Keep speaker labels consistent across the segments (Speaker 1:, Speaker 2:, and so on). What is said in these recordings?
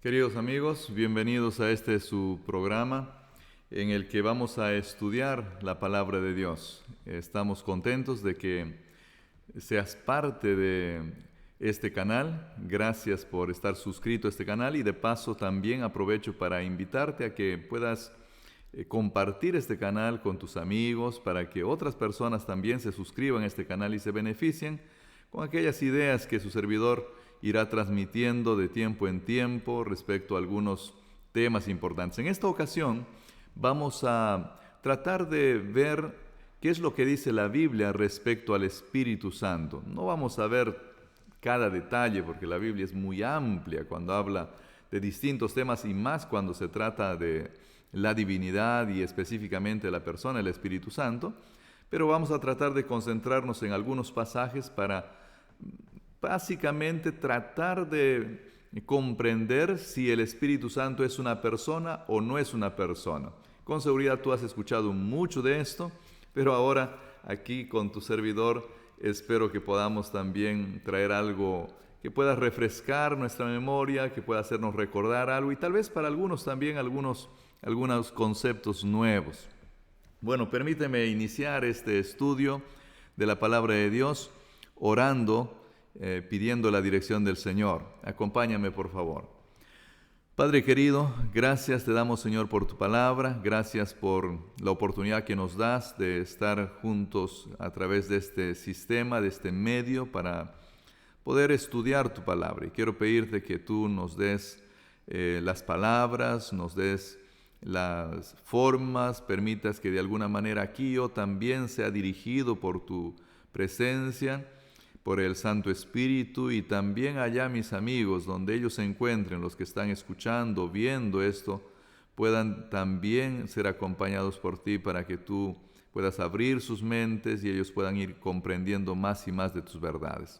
Speaker 1: Queridos amigos, bienvenidos a este su programa en el que vamos a estudiar la palabra de Dios. Estamos contentos de que seas parte de este canal. Gracias por estar suscrito a este canal y de paso también aprovecho para invitarte a que puedas compartir este canal con tus amigos para que otras personas también se suscriban a este canal y se beneficien con aquellas ideas que su servidor irá transmitiendo de tiempo en tiempo respecto a algunos temas importantes. En esta ocasión vamos a tratar de ver qué es lo que dice la Biblia respecto al Espíritu Santo. No vamos a ver cada detalle porque la Biblia es muy amplia cuando habla de distintos temas y más cuando se trata de la divinidad y específicamente la persona, el Espíritu Santo, pero vamos a tratar de concentrarnos en algunos pasajes para básicamente tratar de comprender si el Espíritu Santo es una persona o no es una persona. Con seguridad tú has escuchado mucho de esto, pero ahora aquí con tu servidor espero que podamos también traer algo que pueda refrescar nuestra memoria, que pueda hacernos recordar algo y tal vez para algunos también algunos conceptos nuevos. Bueno, permíteme iniciar este estudio de la palabra de Dios orando, pidiendo la dirección del Señor. Acompáñame, por favor. Padre querido, gracias te damos, Señor, por tu palabra. Gracias por la oportunidad que nos das de estar juntos a través de este sistema, de este medio, para poder estudiar tu palabra. Y quiero pedirte que tú nos des las palabras, nos des las formas, permitas que de alguna manera aquí yo también sea dirigido por tu presencia, por el Santo Espíritu, y también allá mis amigos, donde ellos se encuentren, los que están escuchando, viendo esto, puedan también ser acompañados por ti para que tú puedas abrir sus mentes y ellos puedan ir comprendiendo más y más de tus verdades.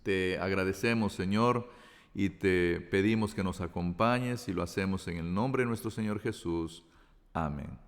Speaker 1: Te agradecemos, Señor, y te pedimos que nos acompañes y lo hacemos en el nombre de nuestro Señor Jesús. Amén.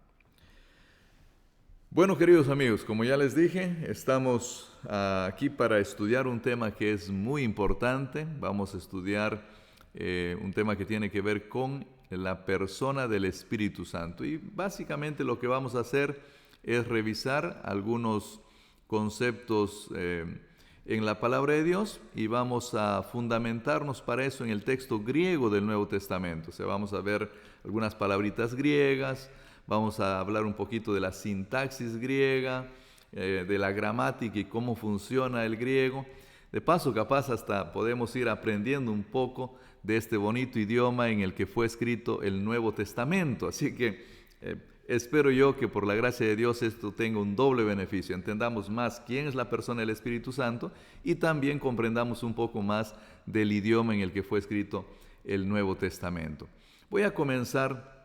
Speaker 1: Bueno, queridos amigos, como ya les dije, estamos aquí para estudiar un tema que es muy importante. Vamos a estudiar un tema que tiene que ver con la persona del Espíritu Santo. Y básicamente lo que vamos a hacer es revisar algunos conceptos en la palabra de Dios y vamos a fundamentarnos para eso en el texto griego del Nuevo Testamento. O sea, vamos a ver algunas palabritas griegas. Vamos a hablar un poquito de la sintaxis griega, de la gramática y cómo funciona el griego. De paso, capaz hasta podemos ir aprendiendo un poco de este bonito idioma en el que fue escrito el Nuevo Testamento. Así que espero yo que por la gracia de Dios esto tenga un doble beneficio. Entendamos más quién es la persona del Espíritu Santo y también comprendamos un poco más del idioma en el que fue escrito el Nuevo Testamento. Voy a comenzar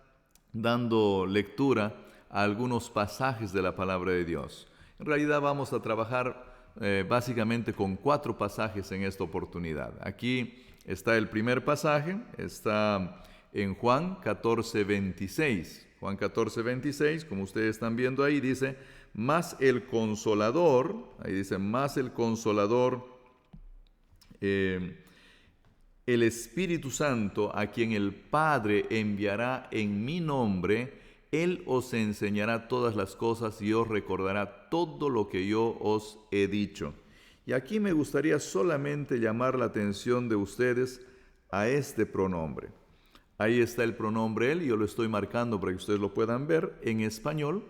Speaker 1: dando lectura a algunos pasajes de la palabra de Dios. En realidad vamos a trabajar básicamente con 4 pasajes en esta oportunidad. Aquí está el primer pasaje, está en Juan 14:26. Juan 14:26, como ustedes están viendo ahí, dice, mas el Consolador, ahí dice, mas el Consolador, el Espíritu Santo, a quien el Padre enviará en mi nombre, Él os enseñará todas las cosas y os recordará todo lo que yo os he dicho. Y aquí me gustaría solamente llamar la atención de ustedes a este pronombre. Ahí está el pronombre Él, y yo lo estoy marcando para que ustedes lo puedan ver en español,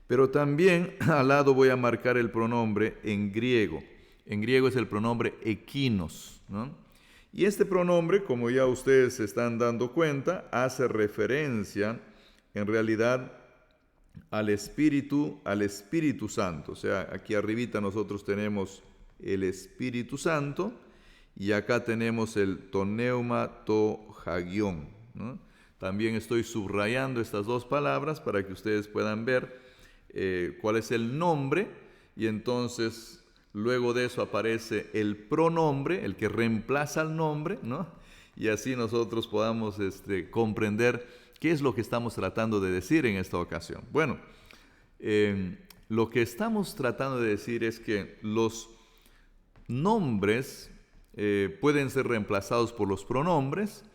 Speaker 1: pero también al lado voy a marcar el pronombre en griego. En griego es el pronombre ekinos, ¿no? Y este pronombre, como ya ustedes se están dando cuenta, hace referencia en realidad al Espíritu Santo. O sea, aquí arribita nosotros tenemos el Espíritu Santo y acá tenemos el toneuma to hagion, ¿no? También estoy subrayando estas dos palabras para que ustedes puedan ver cuál es el nombre, y entonces luego de eso aparece el pronombre, el que reemplaza al nombre, ¿no? Y así nosotros podamos comprender qué es lo que estamos tratando de decir en esta ocasión. Bueno, lo que estamos tratando de decir es que los nombres pueden ser reemplazados por los pronombres,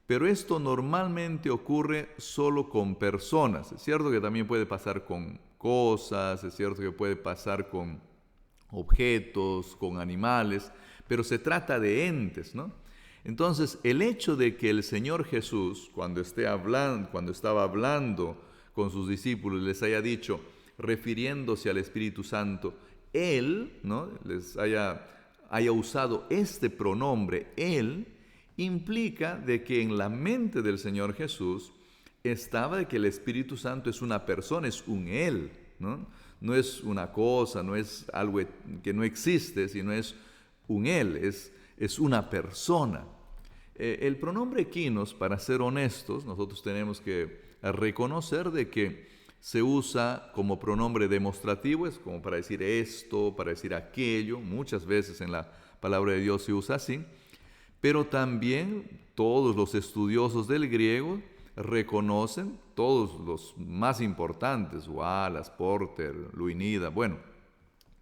Speaker 1: pero esto normalmente ocurre solo con personas. Es cierto que también puede pasar con cosas, es cierto que puede pasar con objetos, con animales, pero se trata de entes, ¿no? Entonces, el hecho de que el Señor Jesús, cuando estaba hablando con sus discípulos, les haya dicho, refiriéndose al Espíritu Santo, Él, ¿no? Les haya usado este pronombre, Él, implica de que en la mente del Señor Jesús estaba de que el Espíritu Santo es una persona, es un Él, ¿no? No es una cosa, no es algo que no existe, sino es un Él, es una persona. El pronombre quinos, para ser honestos, nosotros tenemos que reconocer de que se usa como pronombre demostrativo, es como para decir esto, para decir aquello, muchas veces en la palabra de Dios se usa así, pero también todos los estudiosos del griego reconocen, todos los más importantes, Wallace, Porter, Luinida, bueno,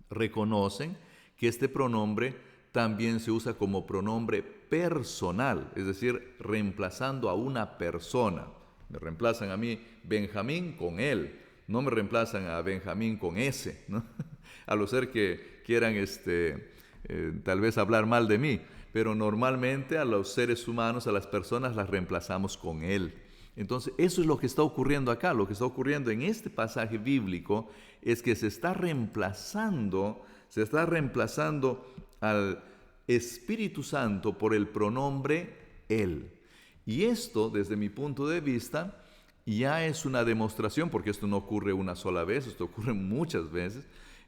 Speaker 1: reconocen que este pronombre también se usa como pronombre personal, es decir, reemplazando a una persona. Me reemplazan a mí Benjamín con él, no me reemplazan a Benjamín con ese, ¿no? A no ser que quieran tal vez hablar mal de mí, pero normalmente a los seres humanos, a las personas, las reemplazamos con él. Entonces, eso es lo que está ocurriendo acá. Lo que está ocurriendo en este pasaje bíblico es que se está reemplazando al Espíritu Santo por el pronombre Él. Y esto, desde mi punto de vista, ya es una demostración, porque esto no ocurre una sola vez, esto ocurre muchas veces.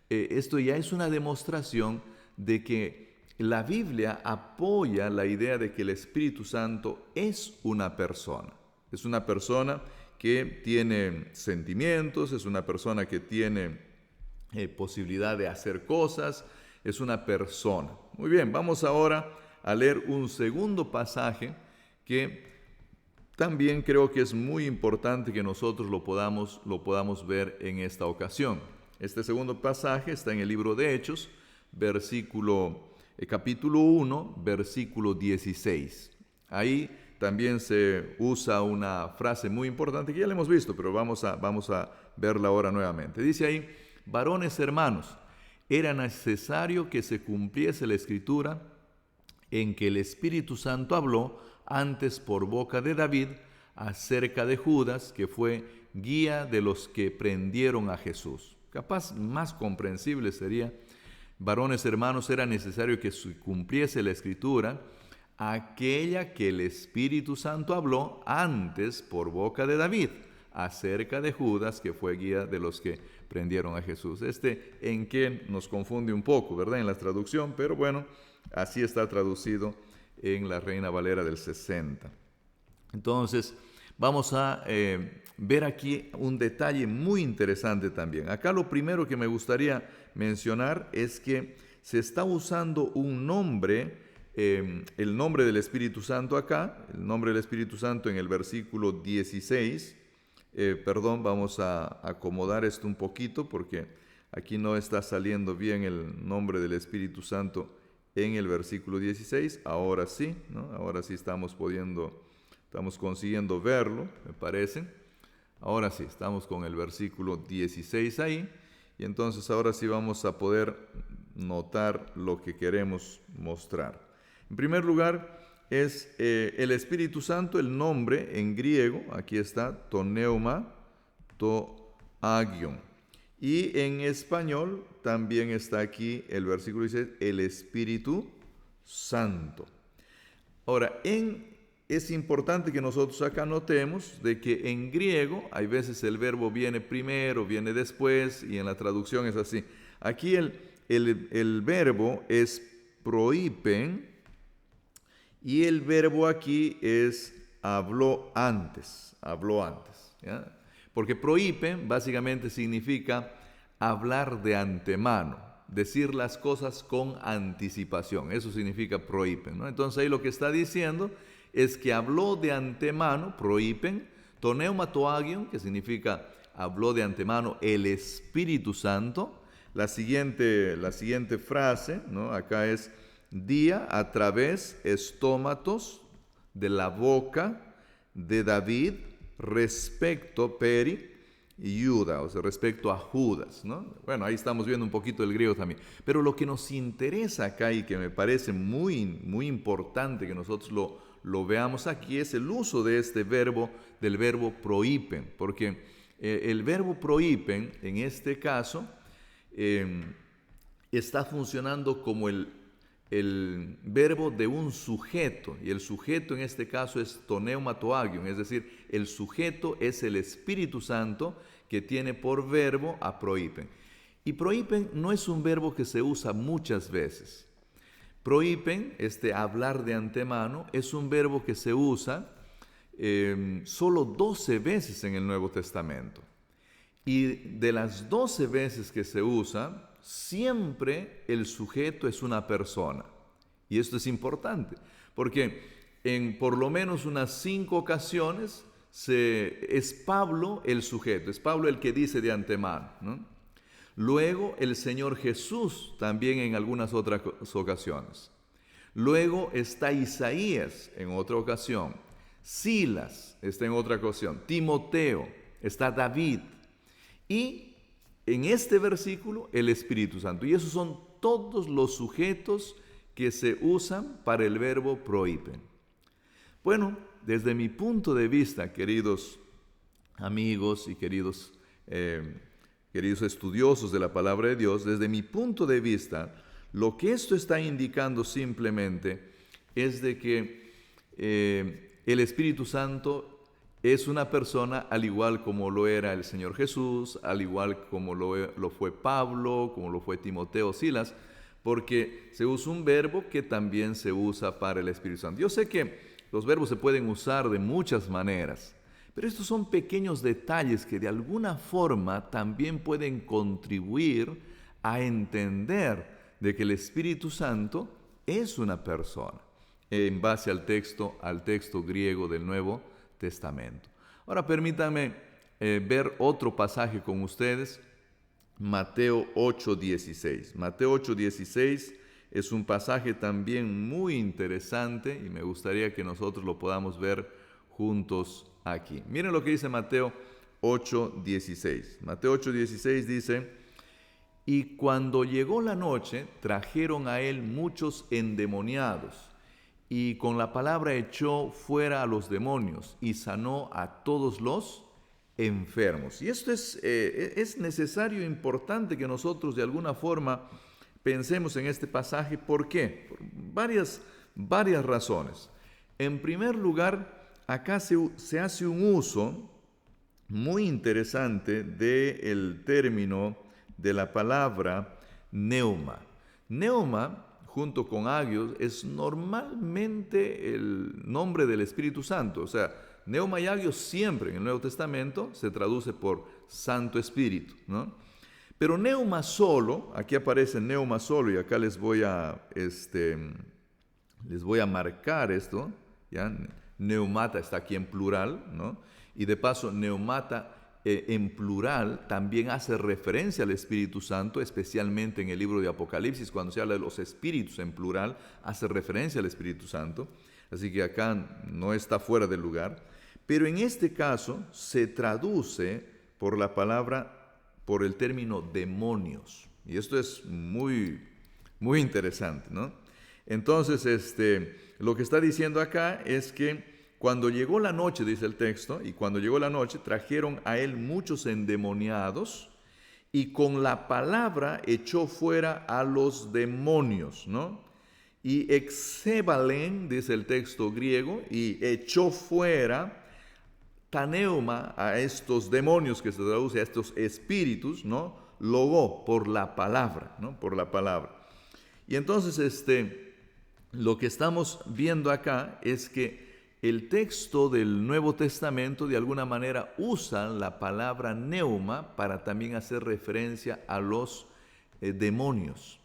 Speaker 1: Esto ya es una demostración de que la Biblia apoya la idea de que el Espíritu Santo es una persona. Es una persona que tiene sentimientos, es una persona que tiene posibilidad de hacer cosas, es una persona. Muy bien, vamos ahora a leer un segundo pasaje que también creo que es muy importante que nosotros lo podamos ver en esta ocasión. Este segundo pasaje está en el libro de Hechos, capítulo 1, versículo 16. Ahí también se usa una frase muy importante que ya la hemos visto, pero vamos a verla ahora nuevamente. Dice ahí, varones hermanos, era necesario que se cumpliese la escritura en que el Espíritu Santo habló antes por boca de David acerca de Judas, que fue guía de los que prendieron a Jesús. Capaz más comprensible sería, varones hermanos, era necesario que se cumpliese la escritura, aquella que el Espíritu Santo habló antes por boca de David, acerca de Judas, que fue guía de los que prendieron a Jesús. En que nos confunde un poco, ¿verdad? En la traducción, pero bueno, así está traducido en la Reina Valera del 60. Entonces, vamos a ver aquí un detalle muy interesante también. Acá lo primero que me gustaría mencionar es que se está usando un nombre, el nombre del Espíritu Santo acá, el nombre del Espíritu Santo en el versículo 16. Vamos a acomodar esto un poquito porque aquí no está saliendo bien el nombre del Espíritu Santo en el versículo 16. Ahora sí, ¿no? Ahora sí estamos consiguiendo verlo, me parece. Ahora sí, estamos con el versículo 16 ahí. Y entonces ahora sí vamos a poder notar lo que queremos mostrar. En primer lugar, es el Espíritu Santo, el nombre en griego, aquí está, toneuma, agion. Y en español también está aquí el versículo dice, el Espíritu Santo. Ahora, es importante que nosotros acá notemos de que en griego hay veces el verbo viene primero, viene después, y en la traducción es así. Aquí el verbo es proipen, y el verbo aquí es habló antes, ¿ya? Porque proipen básicamente significa hablar de antemano, decir las cosas con anticipación, eso significa proipen, ¿no? Entonces ahí lo que está diciendo es que habló de antemano, proipen, toneumatoagion, que significa habló de antemano el Espíritu Santo. La siguiente frase, ¿no? Acá es día a través estómatos de la boca de David respecto Peri y Judá, o sea, respecto a Judas, ¿no? Bueno, ahí estamos viendo un poquito el griego también. Pero lo que nos interesa acá y que me parece muy, muy importante que nosotros lo veamos aquí es el uso de este verbo, del verbo prohipen, porque el verbo prohipen en este caso está funcionando como el verbo de un sujeto, y el sujeto en este caso es toneumatoagion, es decir, el sujeto es el Espíritu Santo que tiene por verbo a prohipen. Y prohipen no es un verbo que se usa muchas veces. Prohipen, hablar de antemano, es un verbo que se usa solo 12 veces en el Nuevo Testamento. Y de las 12 veces que se usa, siempre el sujeto es una persona. Y esto es importante, porque en por lo menos unas 5 ocasiones es Pablo el sujeto, es Pablo el que dice de antemano, ¿no? Luego el Señor Jesús también en algunas otras ocasiones. Luego está Isaías en otra ocasión. Silas está en otra ocasión. Timoteo, está David. Y en este versículo el Espíritu Santo. Y esos son todos los sujetos que se usan para el verbo prohiben. Bueno, desde mi punto de vista, queridos amigos y queridos estudiosos de la palabra de Dios, desde mi punto de vista, lo que esto está indicando simplemente es de que el Espíritu Santo es una persona al igual como lo era el Señor Jesús, al igual como lo fue Pablo, como lo fue Timoteo, Silas, porque se usa un verbo que también se usa para el Espíritu Santo. Yo sé que los verbos se pueden usar de muchas maneras, pero estos son pequeños detalles que de alguna forma también pueden contribuir a entender de que el Espíritu Santo es una persona, en base al texto griego del Nuevo Testamento. Ahora permítanme ver otro pasaje con ustedes, Mateo 8:16. Mateo 8:16 es un pasaje también muy interesante y me gustaría que nosotros lo podamos ver juntos aquí. Miren lo que dice Mateo 8:16. Mateo 8:16 dice: y cuando llegó la noche, trajeron a él muchos endemoniados, y con la palabra echó fuera a los demonios, y sanó a todos los enfermos. Y esto es necesario e importante que nosotros de alguna forma pensemos en este pasaje. ¿Por qué? Por varias razones. En primer lugar, acá se hace un uso muy interesante del término de la palabra neuma. Neuma, junto con agios, es normalmente el nombre del Espíritu Santo. O sea, neuma y agios siempre en el Nuevo Testamento se traduce por Santo Espíritu, ¿no? Pero neuma solo, aquí aparece neuma solo, y acá les voy a marcar esto, ¿ya? Neumata está aquí en plural, ¿no? Y de paso, neumata en plural también hace referencia al Espíritu Santo, especialmente en el libro de Apocalipsis, cuando se habla de los espíritus en plural, hace referencia al Espíritu Santo. Así que acá no está fuera del lugar. Pero en este caso se traduce por la palabra, por el término demonios. Y esto es muy, muy interesante, ¿no? Entonces, lo que está diciendo acá es que cuando llegó la noche, dice el texto, y cuando llegó la noche, trajeron a él muchos endemoniados, y con la palabra echó fuera a los demonios, ¿no? Y exebalen, dice el texto griego, y echó fuera taneuma a estos demonios, que se traduce a estos espíritus, ¿no? Logó, por la palabra, ¿no? Por la palabra. Y entonces, lo que estamos viendo acá es que el texto del Nuevo Testamento de alguna manera usa la palabra neuma para también hacer referencia a los demonios.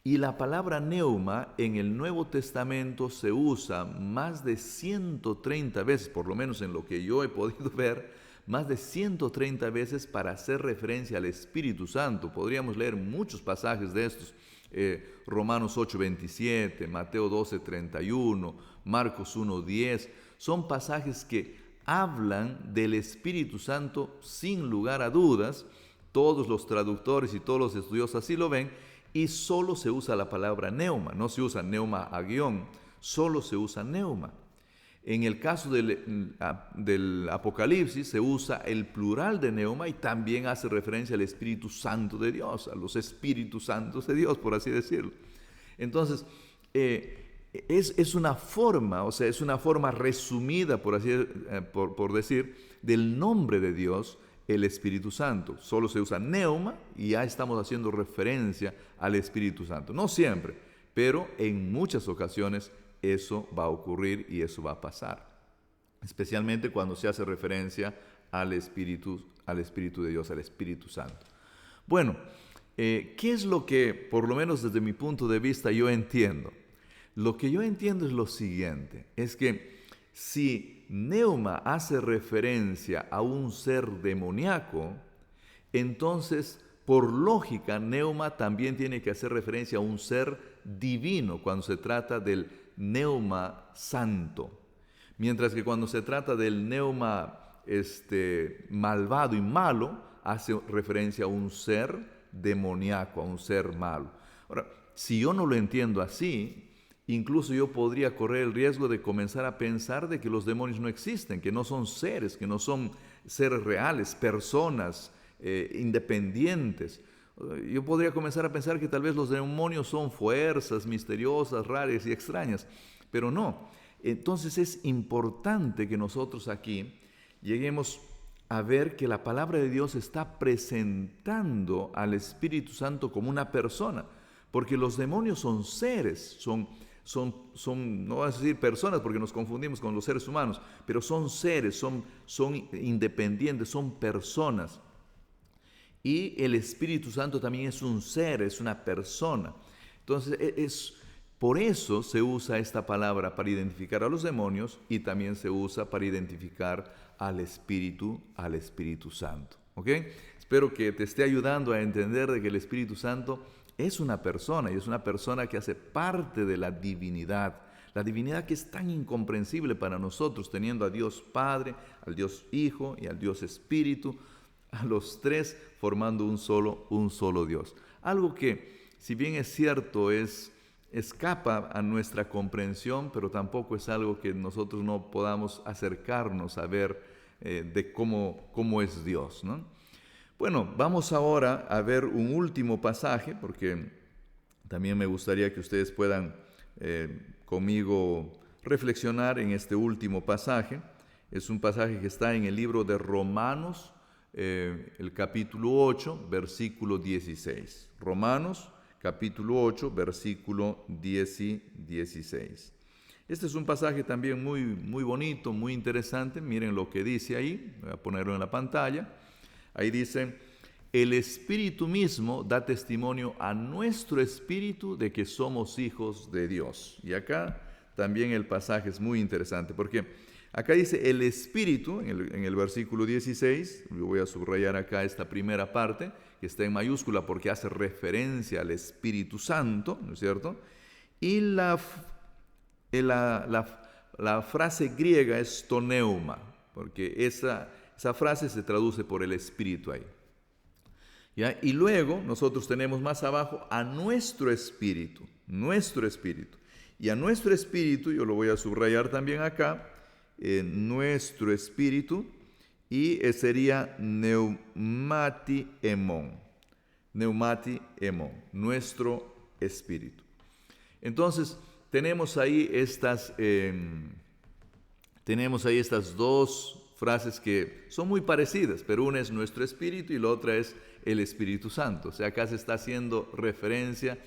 Speaker 1: Y la palabra neuma en el Nuevo Testamento se usa más de 130 veces, por lo menos en lo que yo he podido ver, más de 130 veces para hacer referencia al Espíritu Santo. Podríamos leer muchos pasajes de estos. Romanos 8:27, Mateo 12:31, Marcos 1:10, son pasajes que hablan del Espíritu Santo sin lugar a dudas. Todos los traductores y todos los estudiosos así lo ven, y solo se usa la palabra neuma, no se usa neuma agión, solo se usa neuma. En el caso del Apocalipsis se usa el plural de neuma y también hace referencia al Espíritu Santo de Dios, a los Espíritus Santos de Dios, por así decirlo. Entonces, es una forma, o sea, es una forma resumida, por decir, del nombre de Dios, el Espíritu Santo. Solo se usa neuma y ya estamos haciendo referencia al Espíritu Santo. No siempre, pero en muchas ocasiones eso va a ocurrir y eso va a pasar. Especialmente cuando se hace referencia al Espíritu de Dios, al Espíritu Santo. Bueno, ¿qué es lo que, por lo menos desde mi punto de vista, yo entiendo? Lo que yo entiendo es lo siguiente, es que si neuma hace referencia a un ser demoníaco, entonces, por lógica, neuma también tiene que hacer referencia a un ser divino cuando se trata del neuma santo. Mientras que cuando se trata del neuma malvado y malo, hace referencia a un ser demoníaco, a un ser malo. Ahora, si yo no lo entiendo así, incluso yo podría correr el riesgo de comenzar a pensar de que los demonios no existen, que no son seres, que no son seres reales, personas independientes. Yo podría comenzar a pensar que tal vez los demonios son fuerzas misteriosas, raras y extrañas, pero no. Entonces es importante que nosotros aquí lleguemos a ver que la palabra de Dios está presentando al Espíritu Santo como una persona, porque los demonios son seres, son, no vas a decir personas porque nos confundimos con los seres humanos, pero son seres, son independientes, son personas. Y el Espíritu Santo también es un ser, es una persona. Entonces, por eso se usa esta palabra para identificar a los demonios y también se usa para identificar al Espíritu Santo. ¿Ok? Espero que te esté ayudando a entender de que el Espíritu Santo es una persona y es una persona que hace parte de la divinidad que es tan incomprensible para nosotros, teniendo a Dios Padre, al Dios Hijo y al Dios Espíritu, a los tres formando un solo Dios. Algo que, si bien es cierto, escapa a nuestra comprensión, pero tampoco es algo que nosotros no podamos acercarnos a ver de cómo es Dios, ¿no? Bueno, vamos ahora a ver un último pasaje, porque también me gustaría que ustedes puedan conmigo reflexionar en este último pasaje. Es un pasaje que está en el libro de Romanos, el capítulo 8, versículo 16. Romanos, capítulo 8, versículo 10 y 16. Este es un pasaje también muy, muy bonito, muy interesante. Miren lo que dice ahí, voy a ponerlo en la pantalla. Ahí dice: el Espíritu mismo da testimonio a nuestro espíritu de que somos hijos de Dios. Y acá también el pasaje es muy interesante, porque acá dice el Espíritu, en el versículo 16, yo voy a subrayar acá esta primera parte, que está en mayúscula porque hace referencia al Espíritu Santo, ¿no es cierto? Y la frase griega es toneuma, porque esa frase se traduce por el Espíritu ahí. ¿Ya? Y luego nosotros tenemos más abajo a nuestro espíritu. Y a nuestro espíritu, yo lo voy a subrayar también acá, nuestro espíritu, y sería neumati emon, nuestro espíritu. Entonces, tenemos ahí estas dos frases que son muy parecidas, pero una es nuestro espíritu y la otra es el Espíritu Santo. O sea, acá se está haciendo referencia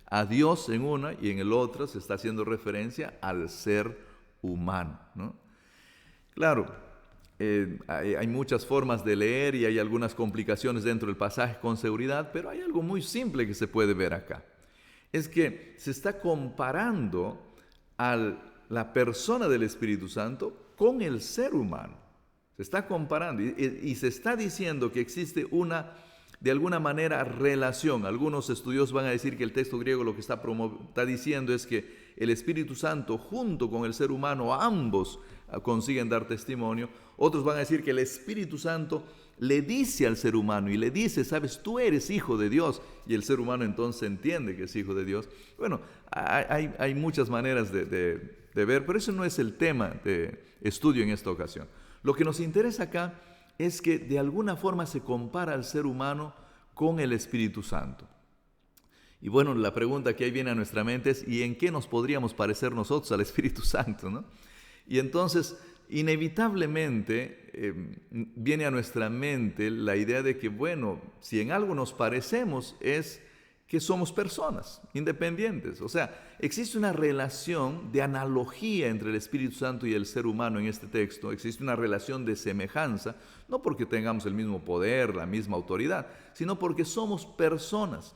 Speaker 1: a Dios en una y en el otro se está haciendo referencia al ser humano, ¿no? Claro, hay muchas formas de leer y hay algunas complicaciones dentro del pasaje con seguridad, pero hay algo muy simple que se puede ver acá. Es que se está comparando a la persona del Espíritu Santo con el ser humano. Se está comparando y se está diciendo que existe una de alguna manera relación. Algunos estudiosos van a decir que el texto griego lo que está diciendo es que el Espíritu Santo junto con el ser humano, ambos consiguen dar testimonio. Otros van a decir que el Espíritu Santo le dice al ser humano y le dice, sabes, tú eres hijo de Dios, y el ser humano entonces entiende que es hijo de Dios. Bueno, hay muchas maneras de ver, pero eso no es el tema de estudio en esta ocasión. Lo que nos interesa acá es que de alguna forma se compara al ser humano con el Espíritu Santo. Y bueno, la pregunta que ahí viene a nuestra mente es, ¿y en qué nos podríamos parecer nosotros al Espíritu Santo, no? Y entonces, inevitablemente viene a nuestra mente la idea de que, bueno, si en algo nos parecemos es que somos personas independientes. O sea, existe una relación de analogía entre el Espíritu Santo y el ser humano en este texto. Existe una relación de semejanza, no porque tengamos el mismo poder, la misma autoridad, sino porque somos personas.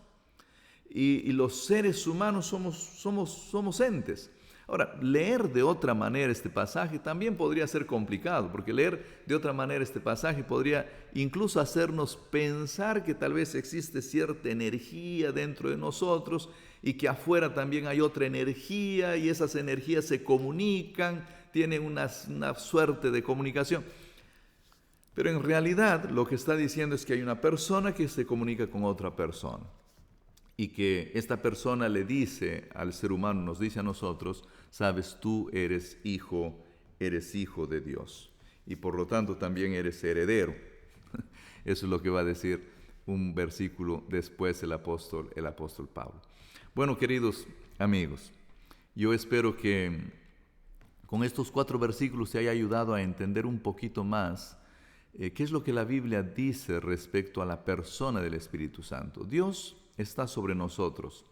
Speaker 1: Y los seres humanos somos entes. Ahora, leer de otra manera este pasaje también podría ser complicado, porque leer de otra manera este pasaje podría incluso hacernos pensar que tal vez existe cierta energía dentro de nosotros y que afuera también hay otra energía y esas energías se comunican, tienen una suerte de comunicación. Pero en realidad lo que está diciendo es que hay una persona que se comunica con otra persona. Y que esta persona le dice al ser humano, nos dice a nosotros, sabes, tú eres hijo de Dios. Y por lo tanto también eres heredero. Eso es lo que va a decir un versículo después el apóstol Pablo. Bueno, queridos amigos, yo espero que con estos 4 versículos te haya ayudado a entender un poquito más qué es lo que la Biblia dice respecto a la persona del Espíritu Santo. Dios está sobre nosotros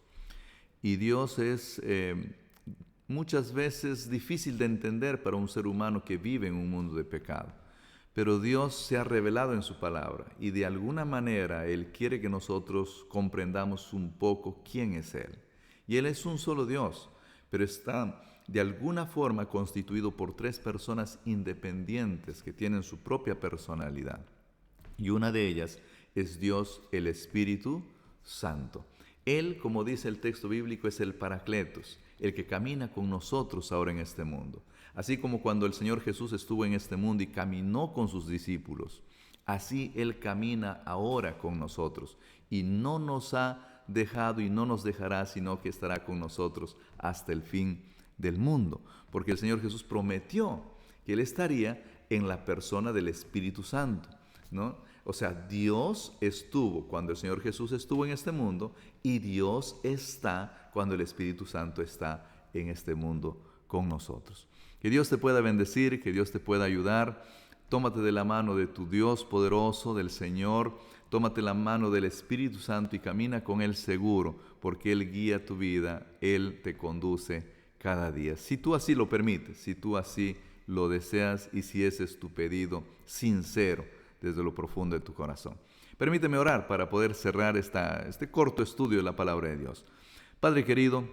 Speaker 1: y Dios es muchas veces difícil de entender para un ser humano que vive en un mundo de pecado, pero Dios se ha revelado en su palabra y de alguna manera Él quiere que nosotros comprendamos un poco quién es Él. Y Él es un solo Dios, pero está de alguna forma constituido por 3 personas independientes que tienen su propia personalidad, y una de ellas es Dios el Espíritu Santo. Él, como dice el texto bíblico, es el Paracletos, el que camina con nosotros ahora en este mundo. Así como cuando el Señor Jesús estuvo en este mundo y caminó con sus discípulos, así Él camina ahora con nosotros y no nos ha dejado y no nos dejará, sino que estará con nosotros hasta el fin del mundo. Porque el Señor Jesús prometió que Él estaría en la persona del Espíritu Santo, ¿no? O sea, Dios estuvo cuando el Señor Jesús estuvo en este mundo y Dios está cuando el Espíritu Santo está en este mundo con nosotros. Que Dios te pueda bendecir, que Dios te pueda ayudar. Tómate de la mano de tu Dios poderoso, del Señor. Tómate la mano del Espíritu Santo y camina con Él seguro, porque Él guía tu vida, Él te conduce cada día. Si tú así lo permites, si tú así lo deseas y si ese es tu pedido sincero desde lo profundo de tu corazón. Permíteme orar para poder cerrar este corto estudio de la palabra de Dios. Padre querido,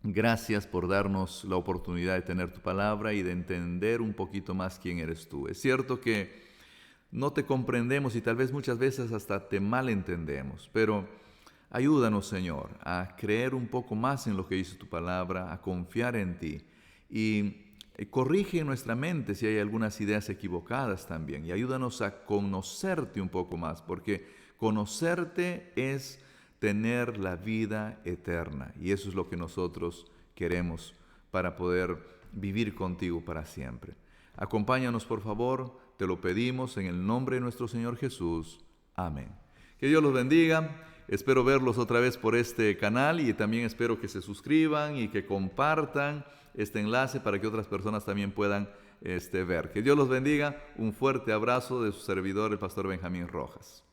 Speaker 1: gracias por darnos la oportunidad de tener tu palabra y de entender un poquito más quién eres tú. Es cierto que no te comprendemos y tal vez muchas veces hasta te malentendemos, pero ayúdanos, Señor, a creer un poco más en lo que dice tu palabra, a confiar en ti y corrige en nuestra mente si hay algunas ideas equivocadas también y ayúdanos a conocerte un poco más, porque conocerte es tener la vida eterna y eso es lo que nosotros queremos para poder vivir contigo para siempre. Acompáñanos, por favor, te lo pedimos en el nombre de nuestro Señor Jesús. Amén. Que Dios los bendiga. Espero verlos otra vez por este canal y también espero que se suscriban y que compartan este enlace para que otras personas también puedan ver. Que Dios los bendiga. Un fuerte abrazo de su servidor, el pastor Benjamín Rojas.